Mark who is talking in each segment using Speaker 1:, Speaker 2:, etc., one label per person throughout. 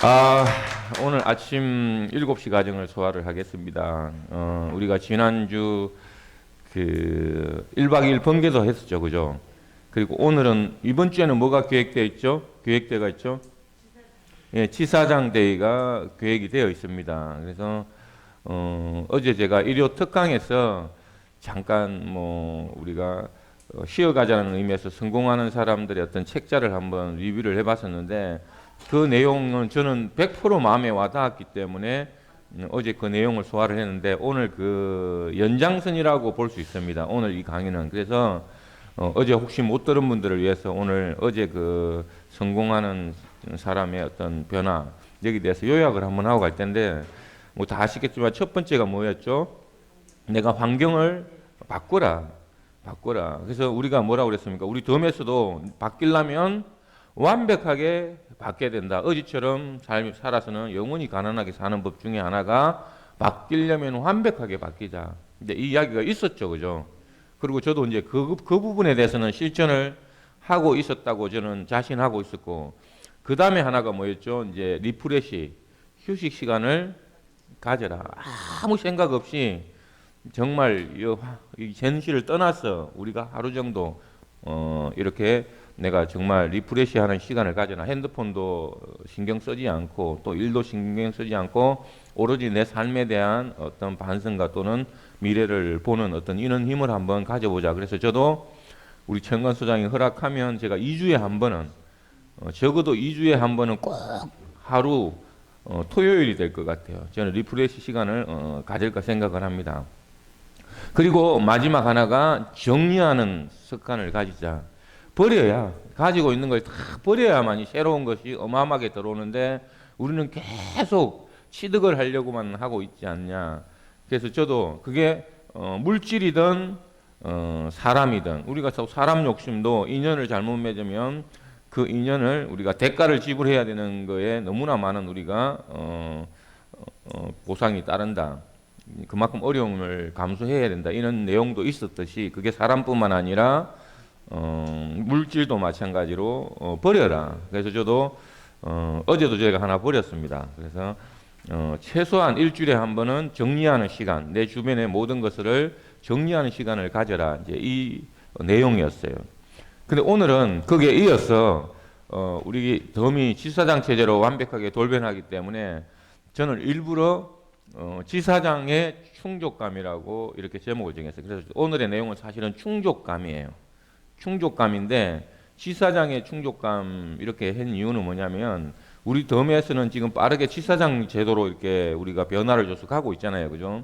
Speaker 1: 아, 오늘 아침 7시 과정을 소화를 하겠습니다. 우리가 지난주 그 1박 2일 번개도 했었죠. 그죠? 그리고 오늘은 이번 주에는 뭐가 계획되어 있죠? 계획대가 있죠? 예, 치사장 데이가 계획이 되어 있습니다. 그래서 어제 제가 일요 특강에서 잠깐 우리가 쉬어가자는 의미에서 성공하는 사람들의 어떤 책자를 한번 리뷰를 해봤었는데 그 내용은 저는 100% 마음에 와닿았기 때문에 어제 그 내용을 소화를 했는데 오늘 그 연장선이라고 볼 수 있습니다. 오늘 이 강의는. 그래서 어제 혹시 못 들은 분들을 위해서 오늘 어제 그 성공하는 사람의 어떤 변화 여기 대해서 요약을 한번 하고 갈 텐데 뭐 다 아시겠지만 첫 번째가 뭐였죠? 내가 환경을 바꾸라. 바꾸라. 그래서 우리가 뭐라고 그랬습니까? 우리 덤에서도 바뀌려면 완벽하게 바뀌어야 된다. 어제처럼 삶을 살아서는 영원히 가난하게 사는 법 중에 하나가 바뀌려면 완벽하게 바뀌자. 이제 이 이야기가 있었죠. 그죠? 그리고 저도 이제 그 부분에 대해서는 실천을 하고 있었다고 저는 자신하고 있었고, 그 다음에 하나가 뭐였죠? 이제 리프레시, 휴식 시간을 가져라. 아무 생각 없이 정말 이 현실을 떠나서 우리가 하루 정도 이렇게 내가 정말 리프레시하는 시간을 가져라. 핸드폰도 신경 쓰지 않고 또 일도 신경 쓰지 않고 오로지 내 삶에 대한 어떤 반성과 또는 미래를 보는 어떤 이런 힘을 한번 가져보자. 그래서 저도 우리 청건 소장이 허락하면 제가 2주에 한 번은 적어도 2주에 한 번은 꼭 하루 토요일이 될 것 같아요. 저는 리프레시 시간을 가질까 생각을 합니다. 그리고 마지막 하나가 정리하는 습관을 가지자. 버려야, 가지고 있는 걸 다 버려야만이 새로운 것이 어마어마하게 들어오는데 우리는 계속 취득을 하려고만 하고 있지 않냐. 그래서 저도 그게 물질이든 사람이든 우리가 사람 욕심도 인연을 잘못 맺으면 그 인연을 우리가 대가를 지불해야 되는 거에 너무나 많은 우리가 보상이 따른다. 그만큼 어려움을 감수해야 된다. 이런 내용도 있었듯이 그게 사람뿐만 아니라 물질도 마찬가지로 버려라. 그래서 저도 어제도 제가 하나 버렸습니다. 그래서 최소한 일주일에 한 번은 정리하는 시간, 내 주변의 모든 것을 정리하는 시간을 가져라. 이제 이 내용이었어요. 근데 오늘은 거기에 이어서 우리 덤이 지사장 체제로 완벽하게 돌변하기 때문에 저는 일부러 지사장의 충족감이라고 이렇게 제목을 정했어요. 그래서 오늘의 내용은 사실은 충족감이에요. 충족감인데 지사장의 충족감 이렇게 한 이유는 뭐냐면 우리 덤에서는 지금 빠르게 지사장 제도로 이렇게 우리가 변화를 줘서 가고 있잖아요. 그죠?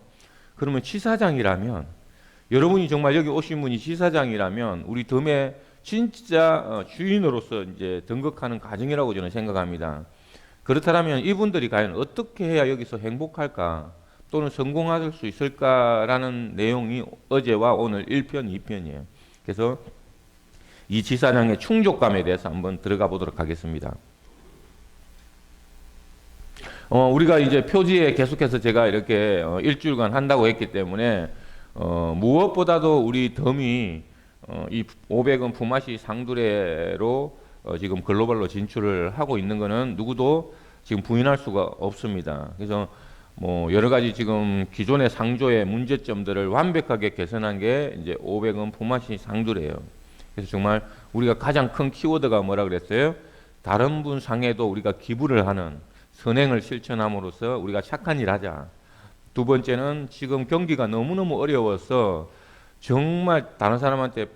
Speaker 1: 그러면 지사장이라면 여러분이 정말 여기 오신 분이 지사장이라면 우리 덤의 진짜 주인으로서 이제 등극하는 과정이라고 저는 생각합니다. 그렇다면 이분들이 과연 어떻게 해야 여기서 행복할까 또는 성공할 수 있을까라는 내용이 어제와 오늘 1편, 2편이에요. 그래서 이 지사장의 충족감에 대해서 한번 들어가 보도록 하겠습니다. 우리가 이제 표지에 계속해서 제가 이렇게 일주일간 한다고 했기 때문에 무엇보다도 우리 덤이 이 500원 품앗이 상두레로 지금 글로벌로 진출을 하고 있는 것은 누구도 지금 부인할 수가 없습니다. 그래서 뭐 여러 가지 지금 기존의 상조의 문제점들을 완벽하게 개선한 게 이제 500원 품앗이 상두레예요. 그래서 정말 우리가 가장 큰 키워드가 뭐라 그랬어요? 다른 분 상에도 우리가 기부를 하는 선행을 실천함으로써 우리가 착한 일 하자. 두 번째는 지금 경기가 너무너무 어려워서 정말 다른 사람한테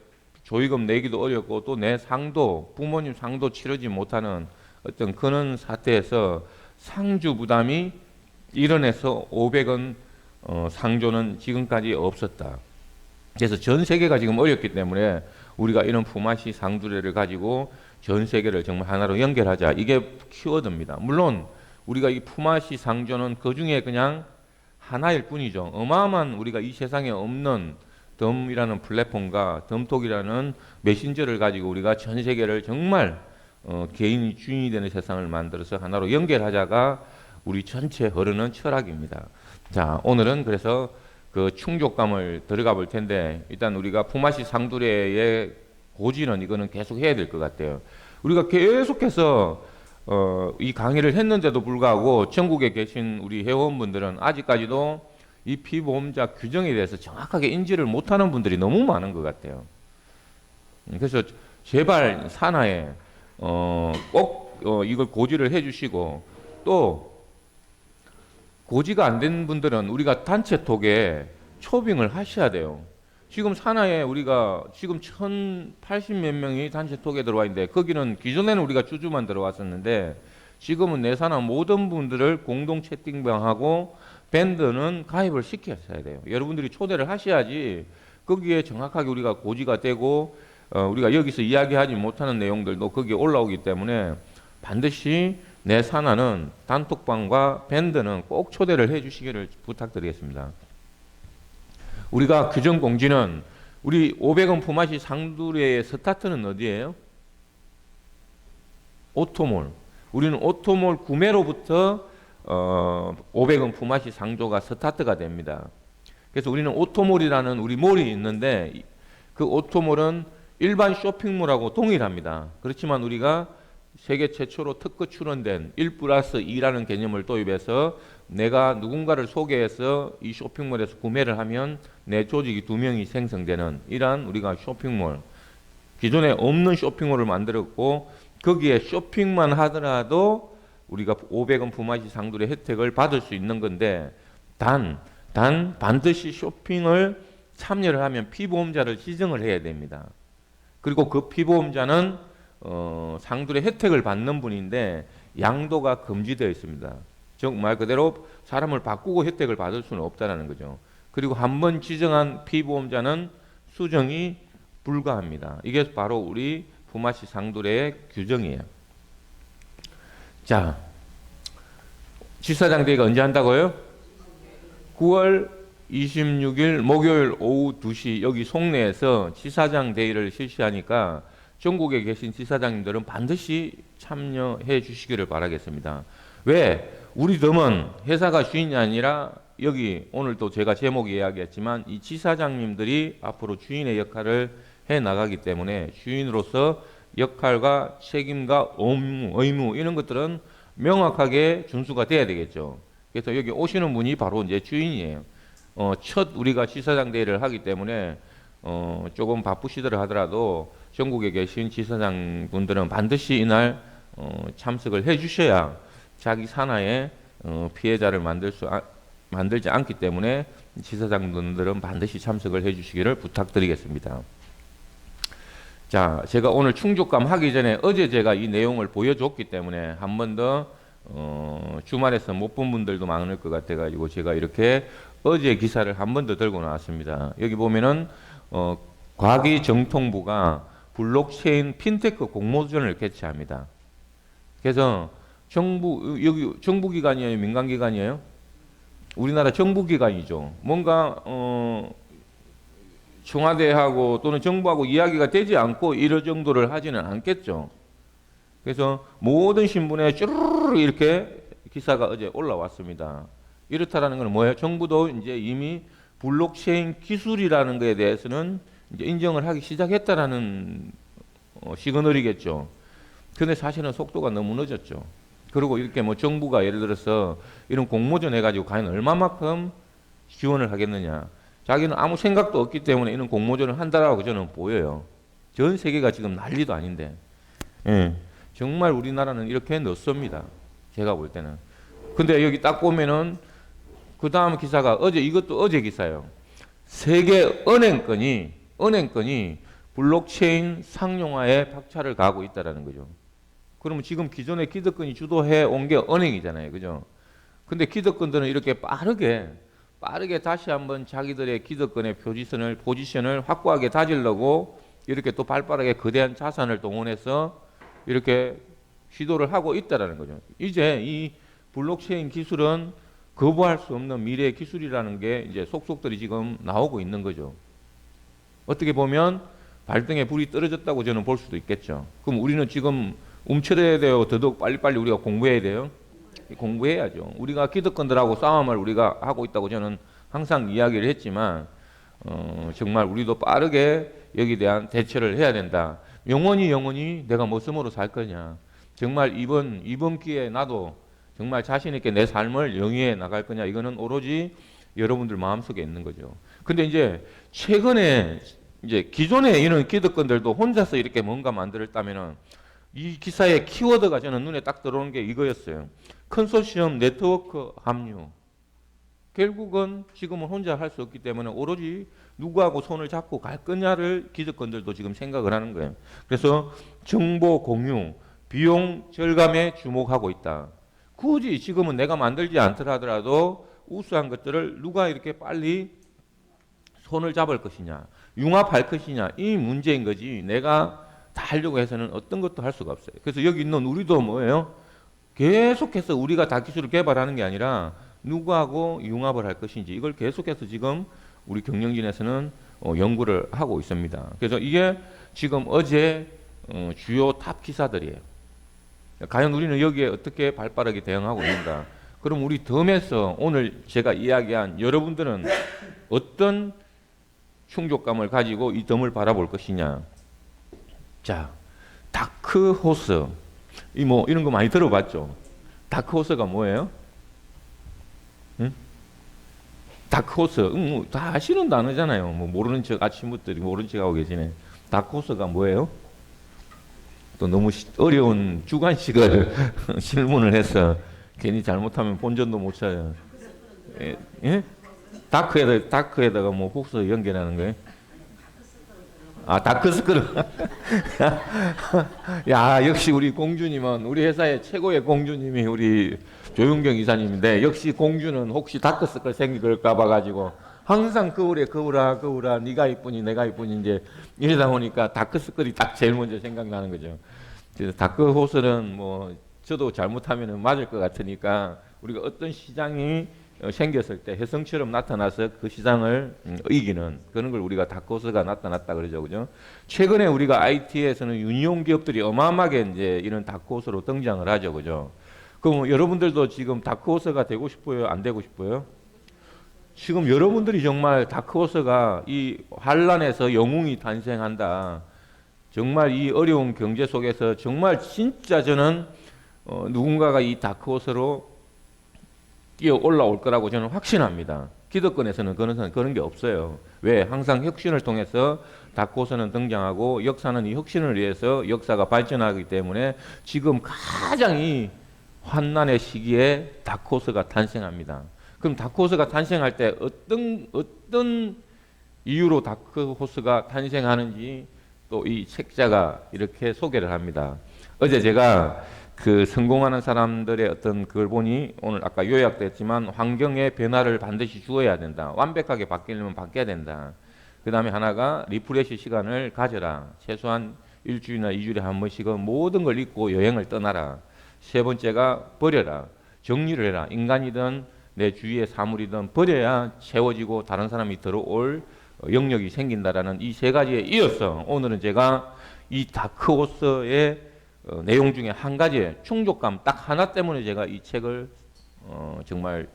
Speaker 1: 조의금 내기도 어렵고 또 내 상도 부모님 상도 치르지 못하는 어떤 그런 사태에서 상주 부담이 일어나서 500원 상조는 지금까지 없었다. 그래서 전 세계가 지금 어렵기 때문에 우리가 이런 품앗이 상두레를 가지고 전 세계를 정말 하나로 연결하자. 이게 키워드입니다. 물론 우리가 이 품앗이 상조는 그 중에 그냥 하나일 뿐이죠. 어마어마한 우리가 이 세상에 없는 덤이라는 플랫폼과 덤톡이라는 메신저를 가지고 우리가 전 세계를 정말 개인이 주인이 되는 세상을 만들어서 하나로 연결하자가 우리 전체 흐르는 철학입니다. 자, 오늘은 그래서 그 충족감을 들어가 볼 텐데 일단 우리가 품앗이 상두레의 고지는 이거는 계속 해야 될 것 같아요. 우리가 계속해서 이 강의를 했는데도 불구하고 전국에 계신 우리 회원분들은 아직까지도 이 피보험자 규정에 대해서 정확하게 인지를 못하는 분들이 너무 많은 것 같아요. 그래서 제발 산하에 꼭 이걸 고지를 해주시고, 또 고지가 안 된 분들은 우리가 단체톡에 초빙을 하셔야 돼요. 지금 산하에 우리가 지금 1080 몇 명이 단체톡에 들어와 있는데, 거기는 기존에는 우리가 주주만 들어왔었는데 지금은 내 산하 모든 분들을 공동 채팅방하고 밴드는 가입을 시켜야 돼요. 여러분들이 초대를 하셔야지 거기에 정확하게 우리가 고지가 되고 우리가 여기서 이야기하지 못하는 내용들도 거기에 올라오기 때문에 반드시 내 산하는 단톡방과 밴드는 꼭 초대를 해 주시기를 부탁드리겠습니다. 우리가 규정 공지는 우리 500원 품앗이 상두레의 스타트는 어디예요? 오토몰. 우리는 오토몰 구매로부터 500원 품앗이 상조가 스타트가 됩니다. 그래서 우리는 오토몰이라는 우리 몰이 있는데, 그 오토몰은 일반 쇼핑몰하고 동일합니다. 그렇지만 우리가 세계 최초로 특허 출원된 1+2라는 개념을 도입해서 내가 누군가를 소개해서 이 쇼핑몰에서 구매를 하면 내 조직이 2명이 생성되는 이러한 우리가 쇼핑몰, 기존에 없는 쇼핑몰을 만들었고, 거기에 쇼핑만 하더라도 우리가 500원 품앗이 상두의 혜택을 받을 수 있는 건데, 단 반드시 쇼핑을 참여를 하면 피보험자를 지정을 해야 됩니다. 그리고 그 피보험자는 상두의 혜택을 받는 분인데 양도가 금지되어 있습니다. 즉 말 그대로 사람을 바꾸고 혜택을 받을 수는 없다는 거죠. 그리고 한번 지정한 피보험자는 수정이 불가합니다. 이게 바로 우리 품앗이 상두의 규정이에요. 자, 지사장 대회가 언제 한다고요? 9월 26일 목요일 오후 2시 여기 송내에서 지사장 대회를 실시하니까 전국에 계신 지사장님들은 반드시 참여해 주시기를 바라겠습니다. 왜? 우리 덤은 회사가 주인이 아니라 여기 오늘 또 제가 제목 이야기했지만 이 지사장님들이 앞으로 주인의 역할을 해 나가기 때문에 주인으로서 역할과 책임과 의무 이런 것들은 명확하게 준수가 돼야 되겠죠. 그래서 여기 오시는 분이 바로 이제 주인이에요. 첫 우리가 지사장 대회를 하기 때문에 조금 바쁘시더라 하더라도 전국에 계신 지사장 분들은 반드시 이날 참석을 해 주셔야 자기 산하에 피해자를 만들지 않기 때문에 지사장 분들은 반드시 참석을 해 주시기를 부탁드리겠습니다. 자, 제가 오늘 충족감 하기 전에 어제 제가 이 내용을 보여줬기 때문에 한 번 더 주말에서 못 본 분들도 많을 것 같아가지고 제가 이렇게 어제 기사를 한 번 더 들고 나왔습니다. 여기 보면은 과기정통부가 블록체인 핀테크 공모전을 개최합니다. 그래서 여기 정부기관이에요, 민간기관이에요? 우리나라 정부기관이죠. 뭔가 청와대하고 또는 정부하고 이야기가 되지 않고 이럴 정도를 하지는 않겠죠. 그래서 모든 신문에 쭈르르 이렇게 기사가 어제 올라왔습니다. 이렇다라는 건 뭐예요? 정부도 이제 이미 블록체인 기술이라는 것에 대해서는 이제 인정을 하기 시작했다라는 시그널이겠죠. 근데 사실은 속도가 너무 늦었죠. 그리고 이렇게 뭐 정부가 예를 들어서 이런 공모전 해가지고 과연 얼마만큼 지원을 하겠느냐. 자기는 아무 생각도 없기 때문에 이런 공모전을 한다라고 저는 보여요. 전 세계가 지금 난리도 아닌데. 예. 정말 우리나라는 이렇게 늦습니다. 제가 볼 때는. 근데 여기 딱 보면은 그 다음 기사가 이것도 어제 기사예요. 세계 은행권이 블록체인 상용화에 박차를 가하고 있다라는 거죠. 그러면 지금 기존의 기득권이 주도해 온 게 은행이잖아요. 그죠? 근데 기득권들은 이렇게 빠르게 다시 한번 자기들의 기득권의 포지션을 확고하게 다지려고 이렇게 또 발빠르게 거대한 자산을 동원해서 이렇게 시도를 하고 있다라는 거죠. 이제 이 블록체인 기술은 거부할 수 없는 미래의 기술이라는 게 이제 속속들이 지금 나오고 있는 거죠. 어떻게 보면 발등에 불이 떨어졌다고 저는 볼 수도 있겠죠. 그럼 우리는 지금 움츠려야 돼요? 더더욱 빨리빨리 우리가 공부해야 돼요? 공부해야죠. 우리가 기득권들하고 싸움을 우리가 하고 있다고 저는 항상 이야기를 했지만 정말 우리도 빠르게 여기에 대한 대처를 해야 된다. 영원히 내가 뭐 쓰므로 살 거냐. 정말 이번 기회에 나도 정말 자신 있게 내 삶을 영위해 나갈 거냐, 이거는 오로지 여러분들 마음속에 있는 거죠. 근데 이제 최근에 이제 기존에 이런 기득권들도 혼자서 이렇게 뭔가 만들었다면은 이 기사의 키워드가 저는 눈에 딱 들어오는 게 이거였어요. 컨소시엄 네트워크 합류. 결국은 지금은 혼자 할 수 없기 때문에 오로지 누구하고 손을 잡고 갈 거냐를 기득권들도 지금 생각을 하는 거예요. 그래서 정보 공유, 비용 절감에 주목하고 있다. 굳이 지금은 내가 만들지 않더라 하더라도 우수한 것들을 누가 이렇게 빨리 손을 잡을 것이냐, 융합할 것이냐, 이 문제인 거지. 내가 다 하려고 해서는 어떤 것도 할 수가 없어요. 그래서 여기 있는 우리도 뭐예요? 계속해서 우리가 다 기술을 개발하는 게 아니라 누구하고 융합을 할 것인지 이걸 계속해서 지금 우리 경영진에서는 연구를 하고 있습니다. 그래서 이게 지금 어제 주요 탑 기사들이에요. 과연 우리는 여기에 어떻게 발빠르게 대응하고 있는가? 그럼 우리 덤에서 오늘 제가 이야기한 여러분들은 어떤 충족감을 가지고 이 덤을 바라볼 것이냐? 자, 다크호스. 이런 거 많이 들어봤죠? 다크호스가 뭐예요? 응? 다크호스. 다 아시는 단어잖아요. 뭐 모르는 척 아침부터 모르는 척 하고 계시네. 다크호스가 뭐예요? 또 너무 어려운 주관식을 질문을 해서 괜히 잘못하면 본전도 못 찾아요. 예? 다크에다가 뭐 호스 연결하는 거예요? 아, 다크서클. 야, 역시 우리 공주님은 우리 회사의 최고의 공주님이 우리 조윤경 이사님인데, 역시 공주는 혹시 다크서클 생길까 봐가지고 항상 거울아 네가 이쁘니 내가 이쁘니 이제 이러다 보니까 다크서클이 딱 제일 먼저 생각나는 거죠. 그래서 다크호스는 뭐 저도 잘못하면 맞을 것 같으니까 우리가 어떤 시장이 생겼을 때 혜성처럼 나타나서 그 시장을 이기는 그런 걸 우리가 다크호스가 나타났다 그러죠, 그죠? 최근에 우리가 IT에서는 유니온 기업들이 어마어마하게 이제 이런 다크호스로 등장을 하죠, 그죠? 그럼 여러분들도 지금 다크호스가 되고 싶어요, 안 되고 싶어요? 지금 여러분들이 정말 다크호스가 이 환란에서 영웅이 탄생한다. 정말 이 어려운 경제 속에서 정말 진짜 저는 누군가가 이 다크호스로 뛰어 올라올 거라고 저는 확신합니다. 기득권에서는 그런 게 없어요. 왜? 항상 혁신을 통해서 다크호스는 등장하고 역사는 이 혁신을 위해서 역사가 발전하기 때문에 지금 가장 이 환난의 시기에 다크호스가 탄생합니다. 그럼 다크호스가 탄생할 때 어떤 이유로 다크호스가 탄생하는지 또 이 책자가 이렇게 소개를 합니다. 어제 제가 그 성공하는 사람들의 어떤 그걸 보니 오늘 아까 요약됐지만 환경의 변화를 반드시 주어야 된다. 완벽하게 바뀌려면 바뀌어야 된다. 그 다음에 하나가 리프레시 시간을 가져라. 최소한 일주일이나 2주일에 한 번씩은 모든 걸 잊고 여행을 떠나라. 세 번째가 버려라. 정리를 해라. 인간이든 내 주위의 사물이든 버려야 채워지고 다른 사람이 들어올 영역이 생긴다라는 이 세 가지에 이어서 오늘은 제가 이 다크호스의 내용 중에 한 가지의 충족감 딱 하나 때문에 제가 이 책을 정말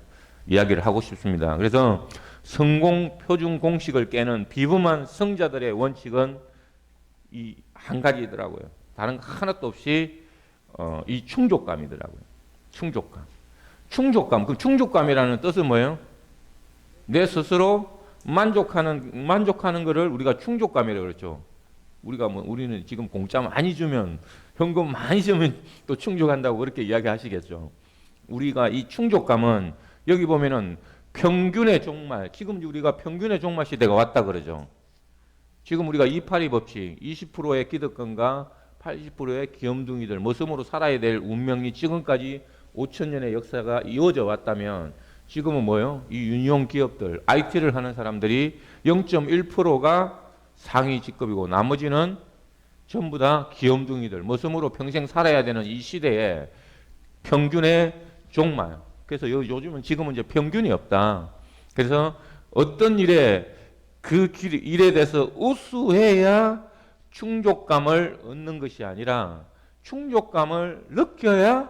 Speaker 1: 이야기를 하고 싶습니다. 그래서 성공 표준 공식을 깨는 비범한 성자들의 원칙은 이 한 가지더라고요. 다른 거 하나도 없이 이 충족감이더라고요. 충족감. 그 충족감이라는 뜻은 뭐예요? 내 스스로 만족하는 거를 우리가 충족감이라고 그랬죠. 우리는 지금 공짜 많이 주면, 현금 많이 주면 또 충족한다고 그렇게 이야기하시겠죠. 우리가 이 충족감은 여기 보면은 평균의 종말, 지금 우리가 평균의 종말 시대가 왔다 그러죠. 지금 우리가 282 법칙, 20%의 기득권과 80%의 귀염둥이들, 머슴으로 살아야 될 운명이 지금까지 5,000년의 역사가 이어져 왔다면 지금은 뭐예요? 이 유니온 기업들, IT를 하는 사람들이 0.1%가 상위 직급이고 나머지는 전부 다 귀염둥이들, 머슴으로 평생 살아야 되는 이 시대에 평균의 종말. 그래서 요즘은 지금은 이제 평균이 없다. 그래서 어떤 일에 그 일에 대해서 우수해야 충족감을 얻는 것이 아니라 충족감을 느껴야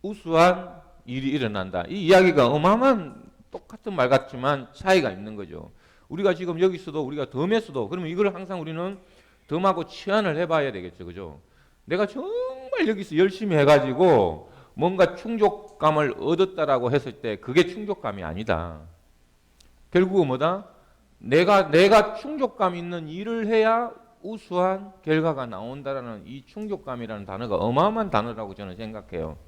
Speaker 1: 우수한 일이 일어난다. 이 이야기가 어마어마한 똑같은 말 같지만 차이가 있는 거죠. 우리가 지금 여기서도 우리가 덤에서도 그러면 이걸 항상 우리는 덤하고 치환을 해봐야 되겠죠, 그죠? 내가 정말 정말 여기서 열심히 해가지고 뭔가 충족감을 얻었다라고 했을 때 그게 충족감이 아니다. 결국은 뭐다? 내가 충족감 있는 일을 해야 우수한 결과가 나온다라는 이 충족감이라는 단어가 어마어마한 단어라고 저는 생각해요.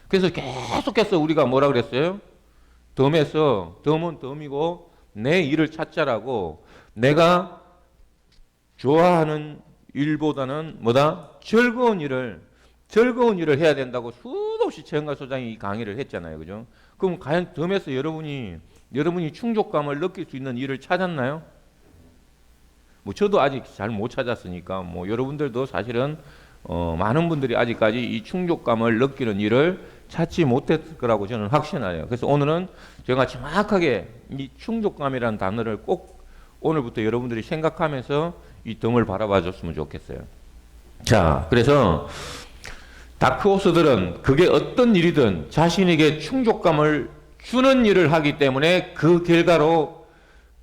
Speaker 1: 그래서 계속해서 우리가 뭐라 그랬어요? 덤에서 덤은 덤이고 내 일을 찾자라고 내가 좋아하는 일보다는 뭐다? 즐거운 일을 해야 된다고 수도 없이 최영가 소장이 강의를 했잖아요. 그죠? 그럼 과연 덤에서 여러분이 충족감을 느낄 수 있는 일을 찾았나요? 뭐 저도 아직 잘 못 찾았으니까 뭐 여러분들도 사실은 많은 분들이 아직까지 이 충족감을 느끼는 일을 찾지 못했을 거라고 저는 확신해요. 그래서 오늘은 제가 정확하게 이 충족감이라는 단어를 꼭 오늘부터 여러분들이 생각하면서 이 덤을 바라봐 줬으면 좋겠어요. 자, 그래서 다크호스들은 그게 어떤 일이든 자신에게 충족감을 주는 일을 하기 때문에 그 결과로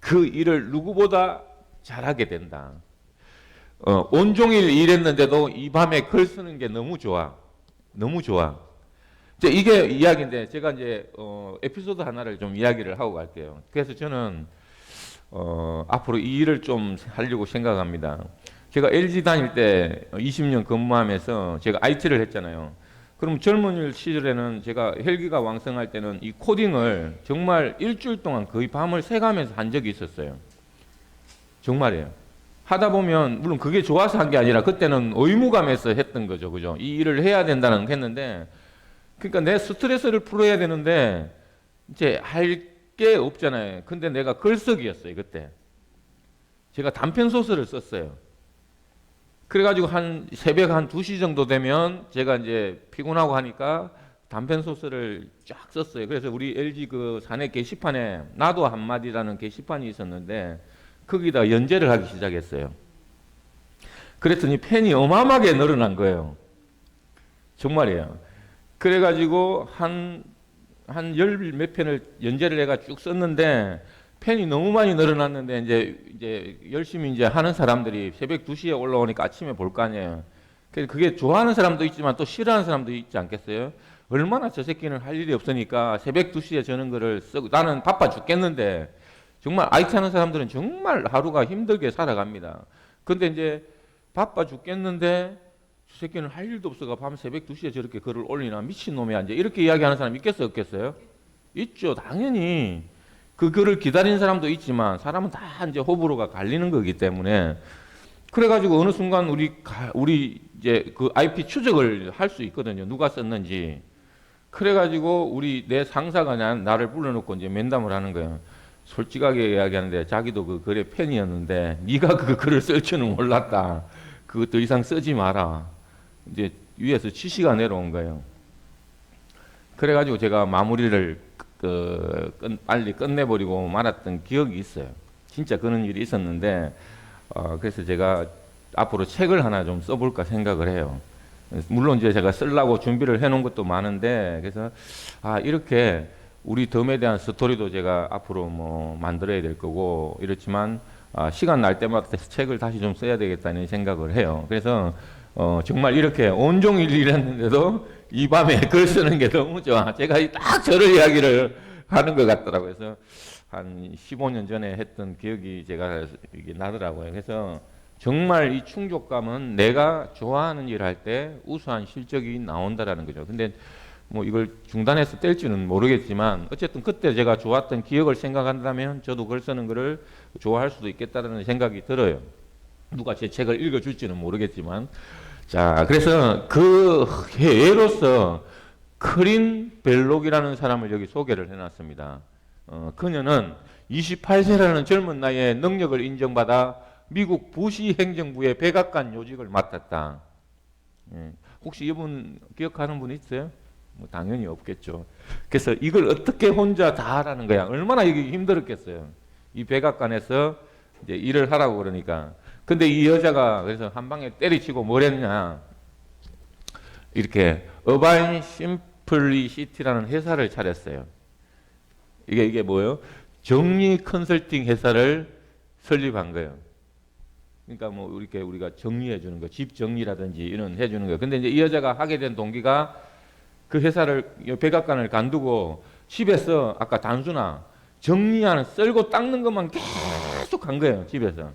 Speaker 1: 그 일을 누구보다 잘하게 된다. 온종일 일했는데도 이 밤에 글 쓰는 게 너무 좋아. 너무 좋아. 이게 이야기인데 제가 이제 에피소드 하나를 좀 이야기를 하고 갈게요. 그래서 저는 앞으로 이 일을 좀 하려고 생각합니다. 제가 LG 다닐 때 20년 근무하면서 제가 IT를 했잖아요. 그럼 젊은 시절에는 제가 헬기가 왕성할 때는 이 코딩을 정말 일주일 동안 거의 밤을 새가면서 한 적이 있었어요. 정말이에요. 하다 보면 물론 그게 좋아서 한 게 아니라 그때는 의무감에서 했던 거죠. 그죠? 이 일을 해야 된다는 거 했는데 그러니까 내 스트레스를 풀어야 되는데 이제 할 게 없잖아요. 근데 내가 글쓰기였어요. 그때. 제가 단편 소설을 썼어요. 그래가지고 한 새벽 한 2시 정도 되면 제가 이제 피곤하고 하니까 단편 소설을 쫙 썼어요. 그래서 우리 LG 그 사내 게시판에 나도 한마디라는 게시판이 있었는데 거기다 연재를 하기 시작했어요. 그랬더니 팬이 어마어마하게 늘어난 거예요. 정말이에요. 그래가지고 한 열 몇 편을 연재를 해가 쭉 썼는데 팬이 너무 많이 늘어났는데 이제 열심히 이제 하는 사람들이 새벽 2시에 올라오니까 아침에 볼 거 아니에요. 그게 좋아하는 사람도 있지만 또 싫어하는 사람도 있지 않겠어요? 얼마나 저 새끼는 할 일이 없으니까 새벽 2시에 저는 거를 쓰고 나는 바빠 죽겠는데 정말 IT 하는 사람들은 정말 하루가 힘들게 살아갑니다. 근데 이제 바빠 죽겠는데 저 새끼는 할 일도 없어가 밤 새벽 2시에 저렇게 글을 올리나 미친놈이야 이제 이렇게 이야기하는 사람 있겠어요 없겠어요? 있죠. 당연히 그 글을 기다리는 사람도 있지만 사람은 다 이제 호불호가 갈리는 거기 때문에 그래가지고 어느 순간 우리 이제 그 IP 추적을 할 수 있거든요. 누가 썼는지. 그래가지고 내 상사가 나를 불러놓고 이제 면담을 하는 거예요. 솔직하게 이야기하는데 자기도 그 글의 팬이었는데 네가 그 글을 쓸 줄은 몰랐다. 그거 더 이상 쓰지 마라. 이제 위에서 지시가 내려온 거예요. 그래가지고 제가 마무리를 빨리 끝내버리고 말았던 기억이 있어요. 진짜 그런 일이 있었는데 그래서 제가 앞으로 책을 하나 좀 써볼까 생각을 해요. 물론 이제 제가 쓰려고 준비를 해놓은 것도 많은데 그래서 이렇게 우리 덤에 대한 스토리도 제가 앞으로 뭐 만들어야 될 거고 이렇지만 시간 날 때마다 책을 다시 좀 써야 되겠다는 생각을 해요. 그래서 정말 이렇게 온종일 일했는데도 이 밤에 글 쓰는 게 너무 좋아. 제가 딱 저를 이야기를 하는 것 같더라고요. 그래서 한 15년 전에 했던 기억이 제가 이게 나더라고요. 그래서 정말 이 충족감은 내가 좋아하는 일 할 때 우수한 실적이 나온다라는 거죠. 근데 뭐 이걸 중단해서 뗄지는 모르겠지만 어쨌든 그때 제가 좋았던 기억을 생각한다면 저도 글 쓰는 거를 좋아할 수도 있겠다는 생각이 들어요. 누가 제 책을 읽어줄지는 모르겠지만 자 그래서 그 예로서 크린 벨록이라는 사람을 여기 소개를 해놨습니다. 그녀는 28세라는 젊은 나이에 능력을 인정받아 미국 부시 행정부의 백악관 요직을 맡았다. 혹시 이분 기억하는 분 있어요? 뭐 당연히 없겠죠. 그래서 이걸 어떻게 혼자 다 하라는 거야. 얼마나 이게 힘들었겠어요. 이 백악관에서 이제 일을 하라고 그러니까. 근데 이 여자가 그래서 한 방에 때리치고 뭘 했냐. 이렇게 어바인 심플리시티라는 회사를 차렸어요. 이게 뭐예요? 정리 컨설팅 회사를 설립한 거예요. 그러니까 뭐 이렇게 우리가 정리해 주는 거, 집 정리라든지 이런 해 주는 거. 근데 이제 이 여자가 하게 된 동기가 그 회사를 백악관을 간두고 집에서 아까 단수나 정리하는 썰고 닦는 것만 계속 한 거예요. 집에서.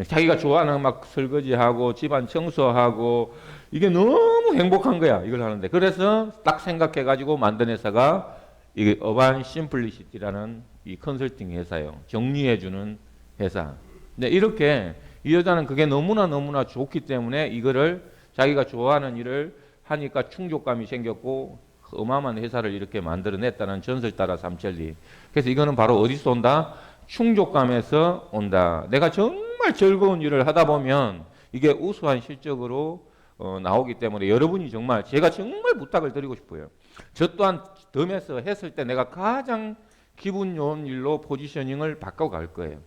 Speaker 1: 자기가 좋아하는 막 설거지하고 집안 청소하고 이게 너무 행복한 거야. 이걸 하는데. 그래서 딱 생각해 가지고 만든 회사가 이게 어반 심플리시티라는 이 컨설팅 회사예요. 정리해 주는 회사. 근데 이렇게 이 여자는 그게 너무나 좋기 때문에 이거를 자기가 좋아하는 일을 하니까 충족감이 생겼고 어마어마한 회사를 이렇게 만들어냈다는 전설 따라 삼천리. 그래서 이거는 바로 어디서 온다? 충족감에서 온다. 내가 정말 즐거운 일을 하다 보면 이게 우수한 실적으로 나오기 때문에 여러분이 정말 제가 정말 부탁을 드리고 싶어요. 저 또한 덤에서 했을 때 내가 가장 기분 좋은 일로 포지셔닝을 바꿔갈 거예요.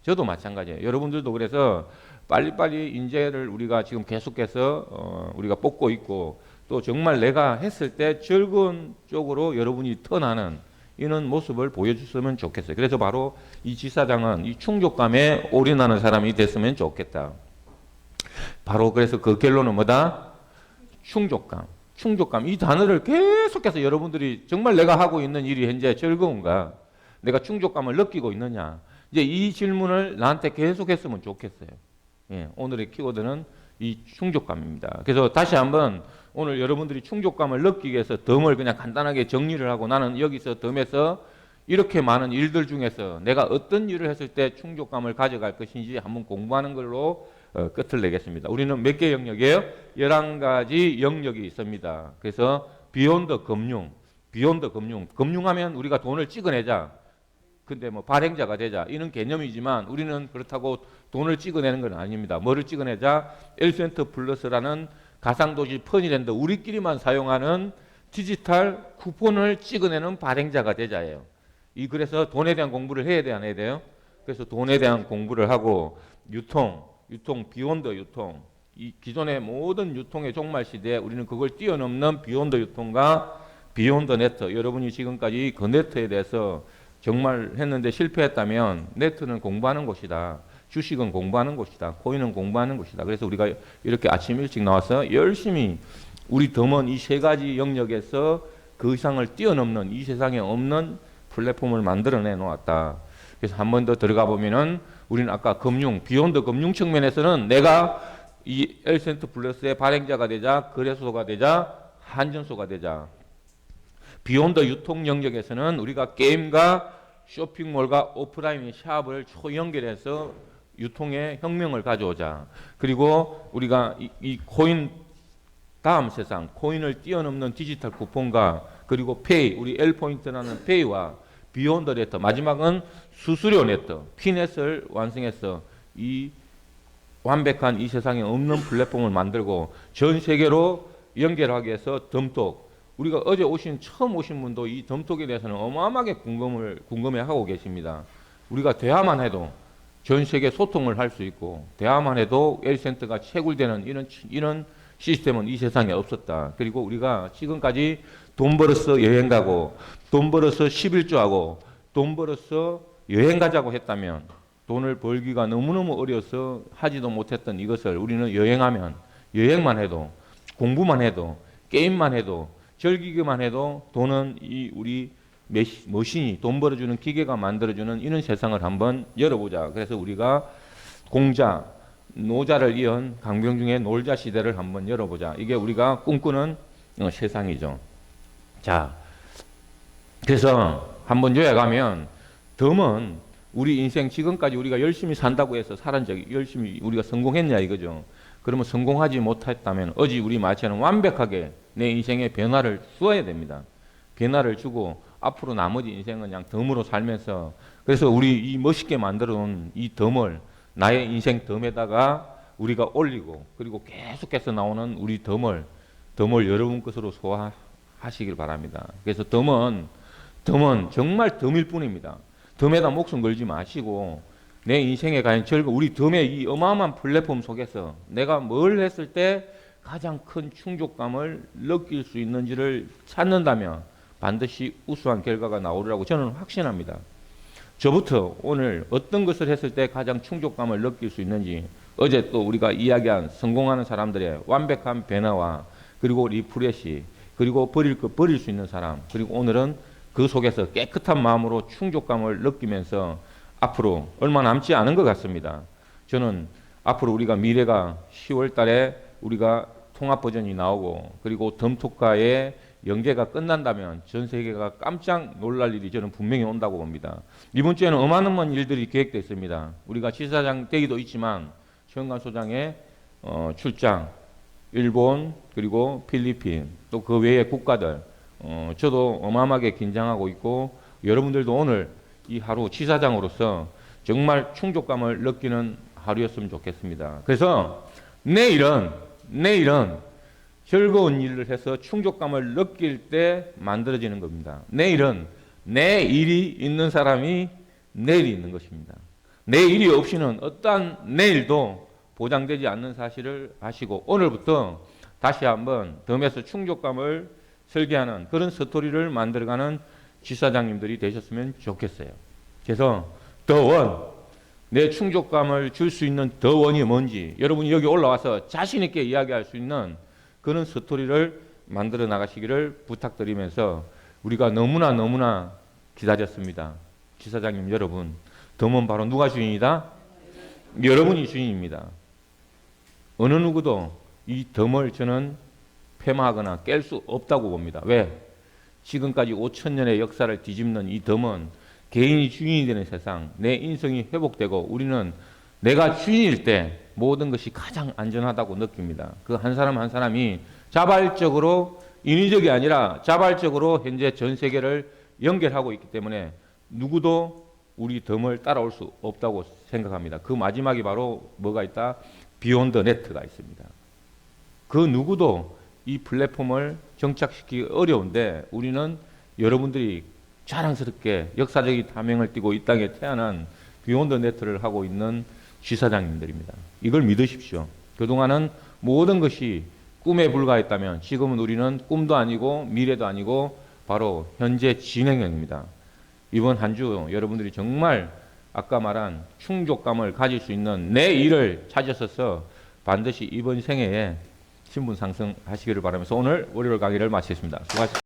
Speaker 1: 저도 마찬가지예요. 여러분들도 그래서 빨리빨리 인재를 우리가 지금 계속해서 우리가 뽑고 있고 또 정말 내가 했을 때 즐거운 쪽으로 여러분이 턴하는 이런 모습을 보여줬으면 좋겠어요. 그래서 바로 이 지사장은 이 충족감에 올인하는 사람이 됐으면 좋겠다. 바로 그래서 그 결론은 뭐다? 충족감. 충족감. 이 단어를 계속해서 여러분들이 정말 내가 하고 있는 일이 현재 즐거운가? 내가 충족감을 느끼고 있느냐? 이제 이 질문을 나한테 계속 했으면 좋겠어요. 예, 오늘의 키워드는 이 충족감입니다. 그래서 다시 한번 오늘 여러분들이 충족감을 느끼기 위해서 덤을 그냥 간단하게 정리를 하고 나는 여기서 덤에서 이렇게 많은 일들 중에서 내가 어떤 일을 했을 때 충족감을 가져갈 것인지 한번 공부하는 걸로 끝을 내겠습니다. 우리는 몇 개 영역이에요? 11가지 영역이 있습니다. 그래서 비욘드 금융, 비욘드 금융. 금융하면 우리가 돈을 찍어내자. 근데 뭐 발행자가 되자 이런 개념이지만 우리는 그렇다고 돈을 찍어내는 건 아닙니다. 뭐를 찍어내자? 엘센트 플러스라는 가상도시 퍼니랜드 우리끼리만 사용하는 디지털 쿠폰을 찍어내는 발행자가 되자예요. 이 그래서 돈에 대한 공부를 해야 돼요, 안 해야 돼요? 그래서 돈에 대한 공부를 하고 유통 비욘드 유통. 이 기존의 모든 유통의 종말 시대에 우리는 그걸 뛰어넘는 비욘드 유통과 비욘드 네트. 여러분이 지금까지 그 네트에 대해서 정말 했는데 실패했다면 네트는 공부하는 곳이다. 주식은 공부하는 곳이다. 코인은 공부하는 곳이다. 그래서 우리가 이렇게 아침 일찍 나와서 열심히 우리 덤은 이 세 가지 영역에서 그 이상을 뛰어넘는 이 세상에 없는 플랫폼을 만들어내 놓았다. 그래서 한 번 더 들어가 보면은 우리는 아까 금융, 비욘드 금융 측면에서는 내가 이 엘센트 플러스의 발행자가 되자, 거래소가 되자, 한전소가 되자. 비욘드 유통 영역에서는 우리가 게임과 쇼핑몰과 오프라인의 샵을 초연결해서 유통의 혁명을 가져오자. 그리고 우리가 이 코인 다음 세상, 코인을 뛰어넘는 디지털 쿠폰과 그리고 페이, 우리 L포인트라는 페이와 비욘드 네트, 마지막은 수수료 네트, 피넷을 완성해서 이 완벽한 이 세상에 없는 플랫폼을 만들고 전 세계로 연결하기 위해서 덤톡. 우리가 어제 처음 오신 분도 이 덤톡에 대해서는 어마어마하게 궁금해하고 계십니다. 우리가 대화만 해도 전 세계 소통을 할 수 있고 대화만 해도 L센터가 채굴되는 이런 시스템은 이 세상에 없었다. 그리고 우리가 지금까지 돈 벌어서 여행 가고 돈 벌어서 11조 하고 돈 벌어서 여행 가자고 했다면 돈을 벌기가 너무너무 어려서 하지도 못했던 이것을 우리는 여행만 해도 공부만 해도 게임만 해도 즐기기만 해도 돈은 이 우리 머신이 돈 벌어주는 기계가 만들어주는 이런 세상을 한번 열어보자. 그래서 우리가 공자, 노자를 이은 강병중의 놀자 시대를 한번 열어보자. 이게 우리가 꿈꾸는 세상이죠. 자, 그래서 한번 요약하면 덤은 우리 인생 지금까지 우리가 열심히 산다고 해서 살은 적이 열심히 우리가 성공했냐 이거죠. 그러면 성공하지 못했다면 어지 우리 마치는 완벽하게 내 인생에 변화를 주어야 됩니다. 변화를 주고 앞으로 나머지 인생은 그냥 덤으로 살면서 그래서 우리 이 멋있게 만들어 놓은 이 덤을 나의 인생 덤에다가 우리가 올리고 그리고 계속해서 나오는 우리 덤을 여러분 것으로 소화하시길 바랍니다. 그래서 덤은 정말 덤일 뿐입니다. 덤에다 목숨 걸지 마시고 내 인생에 과연 우리 덤의 이 어마어마한 플랫폼 속에서 내가 뭘 했을 때 가장 큰 충족감을 느낄 수 있는지를 찾는다면 반드시 우수한 결과가 나오리라고 저는 확신합니다. 저부터 오늘 어떤 것을 했을 때 가장 충족감을 느낄 수 있는지, 어제 또 우리가 이야기한 성공하는 사람들의 완벽한 변화와 그리고 리프레시, 그리고 버릴 것 버릴 수 있는 사람, 그리고 오늘은 그 속에서 깨끗한 마음으로 충족감을 느끼면서 앞으로 얼마 남지 않은 것 같습니다. 저는 앞으로 우리가 미래가 10월 달에 우리가 통합 버전이 나오고 그리고 덤토카의 연계가 끝난다면 전 세계가 깜짝 놀랄 일이 저는 분명히 온다고 봅니다. 이번 주에는 어마어마한 일들이 계획되어 있습니다. 우리가 지사장 대기도 있지만 최은관 소장의 출장, 일본 그리고 필리핀 또 그 외의 국가들, 저도 어마어마하게 긴장하고 있고 여러분들도 오늘 이 하루 지사장으로서 정말 충족감을 느끼는 하루였으면 좋겠습니다. 그래서 내일은 즐거운 일을 해서 충족감을 느낄 때 만들어지는 겁니다. 내일은 내 일이 있는 사람이 내일이 있는 것입니다. 내 일이 없이는 어떠한 내일도 보장되지 않는 사실을 아시고 오늘부터 다시 한번 덤에서 충족감을 설계하는 그런 스토리를 만들어가는 지사장님들이 되셨으면 좋겠어요. 그래서 더 내 충족감을 줄 수 있는 더 원이 뭔지 여러분이 여기 올라와서 자신 있게 이야기할 수 있는 그런 스토리를 만들어 나가시기를 부탁드리면서 우리가 너무나 기다렸습니다. 지사장님 여러분, 덤은 바로 누가 주인이다? 여러분이 주인입니다. 어느 누구도 이 덤을 저는 폐마하거나 깰 수 없다고 봅니다. 왜? 지금까지 5,000년의 역사를 뒤집는 이 덤은 개인이 주인이 되는 세상, 내 인성이 회복되고 우리는 내가 주인일 때 모든 것이 가장 안전하다고 느낍니다. 그 한 사람 한 사람이 자발적으로, 인위적이 아니라 자발적으로 현재 전 세계를 연결하고 있기 때문에 누구도 우리 덤을 따라올 수 없다고 생각합니다. 그 마지막이 바로 뭐가 있다? 비욘드 네트가 있습니다. 그 누구도 이 플랫폼을 정착시키기 어려운데 우리는 여러분들이 자랑스럽게 역사적인 사명을 띠고 이 땅에 태어난 비욘드 네트를 하고 있는 지사장님들입니다. 이걸 믿으십시오. 그동안은 모든 것이 꿈에 불과했다면 지금은 우리는 꿈도 아니고 미래도 아니고 바로 현재 진행형입니다. 이번 한 주 여러분들이 정말 아까 말한 충족감을 가질 수 있는 내 일을 찾으셔서 반드시 이번 생애에 신분 상승하시기를 바라면서 오늘 월요일 강의를 마치겠습니다. 수고하셨습니다.